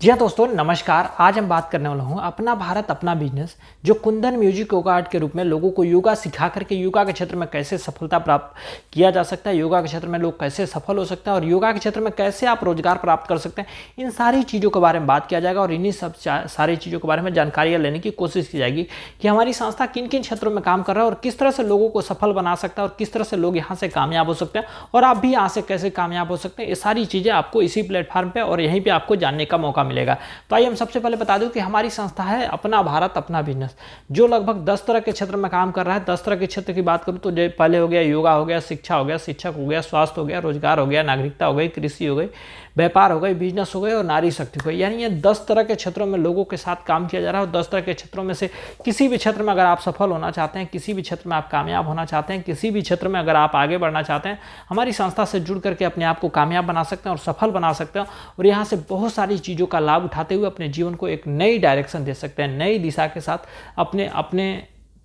जी हाँ दोस्तों, नमस्कार। आज हम बात करने वाला हूँ अपना भारत अपना बिजनेस, जो कुंदन म्यूजिक योगा आर्ट के रूप में लोगों को योगा सिखा करके योगा के क्षेत्र में कैसे सफलता प्राप्त किया जा सकता है, योगा के क्षेत्र में लोग कैसे सफल हो सकते हैं और योगा के क्षेत्र में कैसे आप रोजगार प्राप्त कर सकते हैं। इन सारी चीज़ों के बारे में बात किया जाएगा और इन्हीं सब सारी चीज़ों के बारे में जानकारियाँ लेने की कोशिश की जाएगी कि हमारी संस्था किन किन क्षेत्रों में काम कर रहा है और किस तरह से लोगों को सफल बना सकता है और किस तरह से लोग यहाँ से कामयाब हो सकते हैं और आप भी यहाँ से कैसे कामयाब हो सकते हैं। ये सारी चीज़ें आपको इसी प्लेटफॉर्म पर और यहीं पर आपको जानने का मौका मिलेगा। तो आइए हम सबसे पहले बता दूं कि हमारी संस्था है अपना भारत अपना बिजनेस, जो लगभग 10 तरह के क्षेत्र में काम कर रहा है। 10 तरह के क्षेत्र की बात करूं तो जो पहले हो गया योगा, हो गया शिक्षा, हो गया शिक्षक, हो गया स्वास्थ्य, हो गया रोजगार, हो गया नागरिकता, हो गई कृषि, हो गई व्यापार, हो गई बिजनेस, हो गई और नारी शक्ति हो गई। यानी ये 10 तरह के क्षेत्रों में लोगों के साथ काम किया जा रहा है और 10 तरह के क्षेत्रों में से किसी भी क्षेत्र में अगर आप सफल होना चाहते हैं, किसी भी क्षेत्र में आप कामयाब होना चाहते हैं, किसी भी क्षेत्र में अगर आप आगे बढ़ना चाहते हैं, हमारी संस्था से जुड़ करके अपने आप को कामयाब बना सकते हैं और सफल बना सकते हैं और यहाँ से बहुत सारी चीज़ों का लाभ उठाते हुए अपने जीवन को एक नई डायरेक्शन दे सकते हैं, नई दिशा के साथ अपने अपने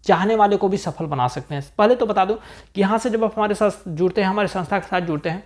चाहने वाले को भी सफल बना सकते हैं। पहले तो बता दूं कि यहाँ से जब आप हमारे साथ जुड़ते हैं, हमारे संस्था के साथ जुड़ते हैं,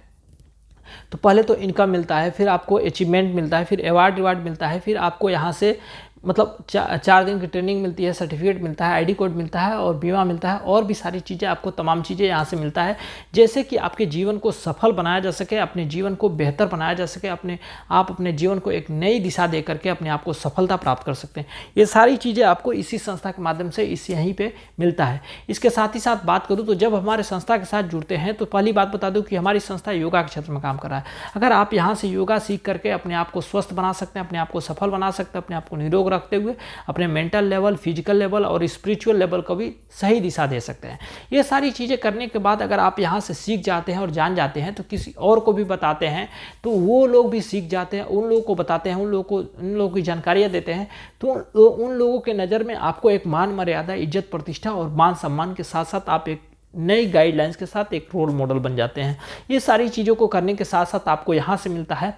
तो पहले तो इनकम मिलता है, फिर आपको अचीवमेंट मिलता है, फिर अवार्ड रिवार्ड मिलता है, फिर आपको यहाँ से मतलब 4 दिन की ट्रेनिंग मिलती है, सर्टिफिकेट मिलता है, आईडी कोड मिलता है और बीमा मिलता है और भी सारी चीज़ें आपको तमाम चीज़ें यहाँ से मिलता है, जैसे कि आपके जीवन को सफल बनाया जा सके, अपने जीवन को बेहतर बनाया जा सके, अपने जीवन को एक नई दिशा दे करके अपने आप को सफलता प्राप्त कर सकते हैं। ये सारी चीज़ें आपको इसी संस्था के माध्यम से यहीं पर मिलता है। इसके साथ ही साथ बात करूँ तो जब हमारे संस्था के साथ जुड़ते हैं तो पहली बात बता दूँ कि हमारी संस्था योगा के क्षेत्र में काम कर रहा है। अगर आप यहाँ से योगा सीख करके अपने आप को स्वस्थ बना सकते हैं, अपने आप को सफल बना सकते हैं, अपने आप को निरोग रखते हुए अपने मेंटल लेवल, फिजिकल लेवल और स्पिरिचुअल लेवल को भी सही दिशा दे सकते हैं। ये सारी चीज़ें करने के बाद अगर आप यहाँ से सीख जाते हैं और जान जाते हैं तो किसी और को भी बताते हैं तो वो लोग भी सीख जाते हैं, उन लोगों को बताते हैं, उन लोगों की जानकारियाँ देते हैं तो उन लोगों के नज़र में आपको एक मान मर्यादा, इज्जत, प्रतिष्ठा और मान सम्मान के साथ साथ आप एक नई गाइडलाइंस के साथ एक रोल मॉडल बन जाते हैं। ये सारी चीज़ों को करने के साथ साथ आपको यहाँ से मिलता है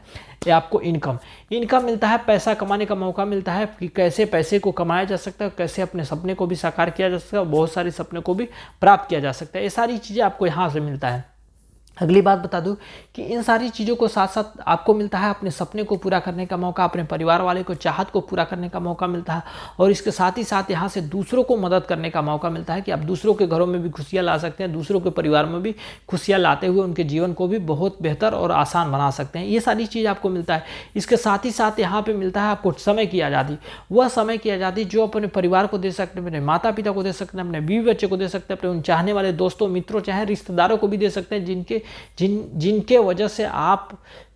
ये आपको इनकम मिलता है, पैसा कमाने का मौका मिलता है कि कैसे पैसे को कमाया जा सकता है, कैसे अपने सपने को भी साकार किया जा सकता है और बहुत सारे सपने को भी प्राप्त किया जा सकता है। ये सारी चीज़ें आपको यहाँ से मिलता है। अगली बात बता दूं कि इन सारी चीज़ों को साथ साथ आपको मिलता है अपने सपने को पूरा करने का मौका, अपने परिवार वाले को चाहत को पूरा करने का मौका मिलता है और इसके साथ ही साथ यहाँ से दूसरों को मदद करने का मौका मिलता है कि आप दूसरों के घरों में भी खुशियाँ ला सकते हैं, दूसरों के परिवार में भी खुशियाँ लाते हुए उनके जीवन को भी बहुत बेहतर और आसान बना सकते हैं। ये सारी चीज़ आपको मिलता है। इसके साथ ही साथ यहाँ पर मिलता है आपको समय की आज़ादी, वह समय की आज़ादी जो अपने परिवार को दे सकते हैं, अपने माता पिता को दे सकते हैं, अपने बीवी बच्चे को दे सकते हैं, अपने उन चाहने वाले दोस्तों मित्रों चाहे रिश्तेदारों को भी दे सकते हैं जिनके वजह से आप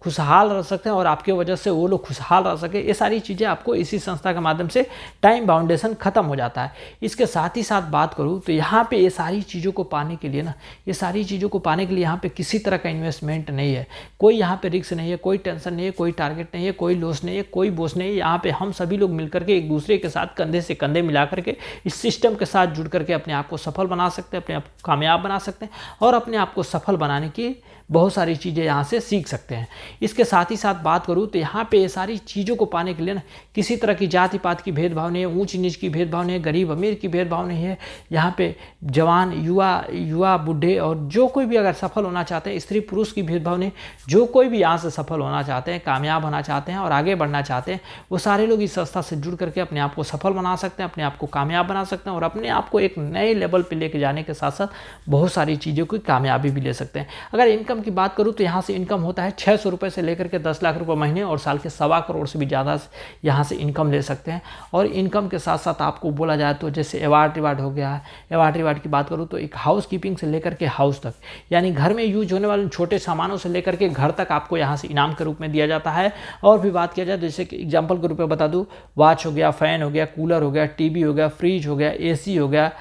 खुशहाल रह सकते हैं और आपके वजह से वो लोग खुशहाल रह सके। ये सारी चीज़ें आपको इसी संस्था के माध्यम से टाइम बाउंडेशन खत्म हो जाता है। इसके साथ ही साथ बात करूँ तो यहाँ पे ये सारी चीज़ों को पाने के लिए यहाँ पे किसी तरह का इन्वेस्टमेंट नहीं है, कोई यहाँ पे रिस्क नहीं है, कोई टेंशन नहीं है, कोई टारगेट नहीं है, कोई लॉस नहीं है, कोई बोझ नहीं है। यहाँ पे हम सभी लोग मिलकर के एक दूसरे के साथ कंधे से कंधे मिला करके इस सिस्टम के साथ जुड़ करके अपने आप को सफल बना सकते हैं, अपने आप को कामयाब बना सकते हैं और अपने आप को सफल बनाने की बहुत सारी चीज़ें यहाँ से सीख सकते हैं। इसके साथ ही साथ बात करूँ तो यहाँ पे ये सारी चीज़ों को पाने के लिए ना किसी तरह की जाति पात की भेदभाव नहीं है, ऊंच नीच की भेदभाव नहीं है, गरीब अमीर की भेदभाव नहीं है। यहाँ पे जवान, युवा, बूढ़े और जो कोई भी अगर सफल होना चाहते हैं, स्त्री पुरुष की भेदभाव नहीं। जो कोई भी यहाँ से सफल होना चाहते हैं, कामयाब होना चाहते हैं और आगे बढ़ना चाहते हैं, वो सारे लोग इस संस्था से जुड़ करके अपने आप को सफल बना सकते हैं, अपने आप को कामयाब बना सकते हैं और अपने आप को एक नए लेवल पर लेके जाने के साथ साथ बहुत सारी चीज़ों की कामयाबी भी ले सकते हैं। अगर इनकम की बात करूँ तो यहाँ से इनकम होता है 600 रुपये से लेकर के 10 लाख रुपए महीने और साल के 1.25 करोड़ से भी ज़्यादा यहाँ से इनकम ले सकते हैं। और इनकम के साथ साथ आपको बोला जाए तो जैसे अवार्ड रिवार्ड हो गया, अवार्ड रिवार्ड की बात करूँ तो एक हाउस कीपिंग से लेकर के हाउस तक, यानी घर में यूज होने वाले छोटे सामानों से लेकर के घर तक आपको यहाँ से इनाम के रूप में दिया जाता है। और भी बात किया जाए जैसे कि एग्जाम्पल के रूप में बता दूँ, वॉच हो गया, फ़ैन हो गया, कूलर हो गया, टीवी हो गया, फ्रिज हो गया, AC हो गया,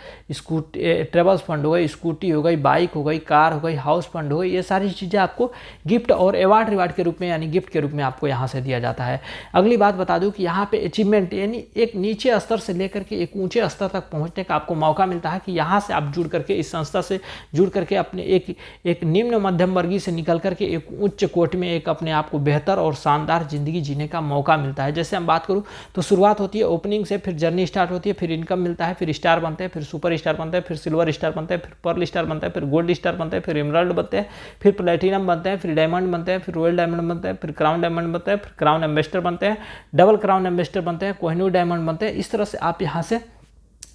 ट्रेवल्स फंड हो गई, स्कूटी हो गई, बाइक हो गई, कार हो गई, हाउस फंड हो गई। ये सारी चीज़ें आपको गिफ्ट और अवार्ड रिवार्ड के रूप में यानी गिफ्ट के रूप में आपको यहाँ से दिया जाता है। अगली बात बता दूं कि यहाँ पे अचीवमेंट यानी एक नीचे स्तर से लेकर के एक ऊंचे स्तर तक पहुँचने का आपको मौका मिलता है कि यहाँ से आप जुड़ करके इस संस्था से जुड़ करके अपने एक निम्न मध्यम वर्गीय से निकल करके एक उच्च कोटि में एक अपने आप को बेहतर और शानदार जिंदगी जीने का मौका मिलता है। जैसे हम बात करूँ तो शुरुआत होती है ओपनिंग से, फिर जर्नी स्टार्ट होती है, फिर इनकम मिलता है, फिर स्टार बनते हैं, फिर सुपर स्टार बनते हैं, फिर सिल्वर स्टार बनते हैं, फिर पर्ल स्टार बनते हैं, फिर गोल्ड स्टार बनते हैं, फिर एमराल्ड बनते हैं, फिर प्लेटिनम बनते हैं, फिर डायमंड बनते हैं, फिर रॉयल रॉयल डायमंड बनते हैं, फिर क्राउन डायमंड बनते हैं, फिर क्राउन एम्बेसडर बनते हैं, डबल क्राउन एम्बेसडर बनते हैं, कोहिनूर डायमंड बनते हैं। इस तरह से आप यहाँ से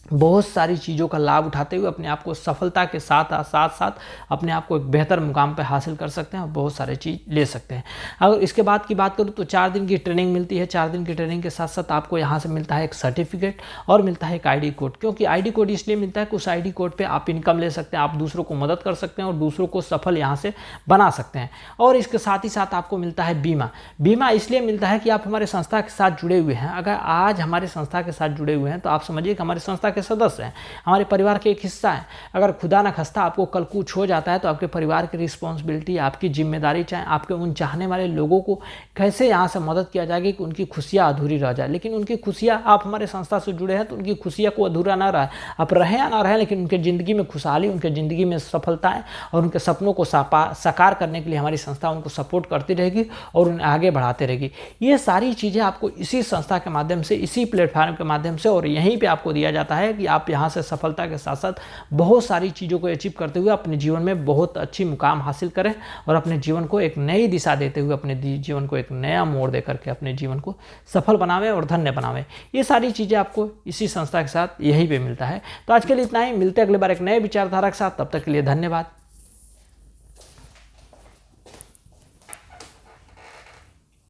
बहुत सारी चीज़ों का लाभ उठाते हुए अपने आप को सफलता के साथ साथ अपने आप को एक बेहतर मुकाम पर हासिल कर सकते हैं और बहुत सारे चीज़ ले सकते हैं। अगर इसके बाद की बात करूँ तो 4 दिन की ट्रेनिंग मिलती है। 4 दिन की ट्रेनिंग के साथ साथ आपको यहाँ से मिलता है एक सर्टिफिकेट और मिलता है एक ID कोड। क्योंकि ID कोड इसलिए मिलता है कि उस ID कोड पर आप इनकम ले सकते हैं, आप दूसरों को मदद कर सकते हैं और दूसरों को सफल यहाँ से बना सकते हैं। और इसके साथ ही साथ आपको मिलता है बीमा। बीमा इसलिए मिलता है कि आप हमारे संस्था के साथ जुड़े हुए हैं। अगर आज हमारे संस्था के साथ जुड़े हुए हैं तो आप समझिए कि हमारे संस्था के सदस्य हैं, हमारे परिवार के एक हिस्सा है। अगर खुदा न खास्ता आपको कल कुछ हो जाता है तो आपके परिवार की रिस्पॉन्सिबिलिटी, आपकी जिम्मेदारी, चाहे आपके उन चाहने वाले लोगों को कैसे यहाँ से मदद किया जाएगी कि उनकी खुशियाँ अधूरी रह जाए। लेकिन उनकी खुशियाँ, आप हमारे संस्था से जुड़े हैं तो उनकी खुशियाँ को अधूरा ना रहे, आप रहें या ना रहें, लेकिन उनके ज़िंदगी में खुशहाली, उनके ज़िंदगी में सफलताएँ और उनके सपनों को साकार करने के लिए हमारी संस्था उनको सपोर्ट करती रहेगी और उन्हें आगे बढ़ाते रहेगी। ये सारी चीज़ें आपको इसी संस्था के माध्यम से, इसी प्लेटफॉर्म के माध्यम से और यहीं पर आपको दिया जाता है कि आप यहाँ से सफलता के साथ साथ बहुत सारी चीज़ों को अचीव करते हुए अपने जीवन में बहुत अच्छी मुकाम हासिल करें और अपने जीवन को एक नई दिशा देते हुए अपने जीवन को एक नया मोड़ दे करके अपने जीवन को सफल बनावें और धन्य बनावें। ये सारी चीज़ें आपको इसी संस्था के साथ यहीं पे मिलता है। तो आज के लिए इतना ही, मिलते हैं अगली बार एक नए विचारधारा के साथ। तब तक के लिए धन्यवाद।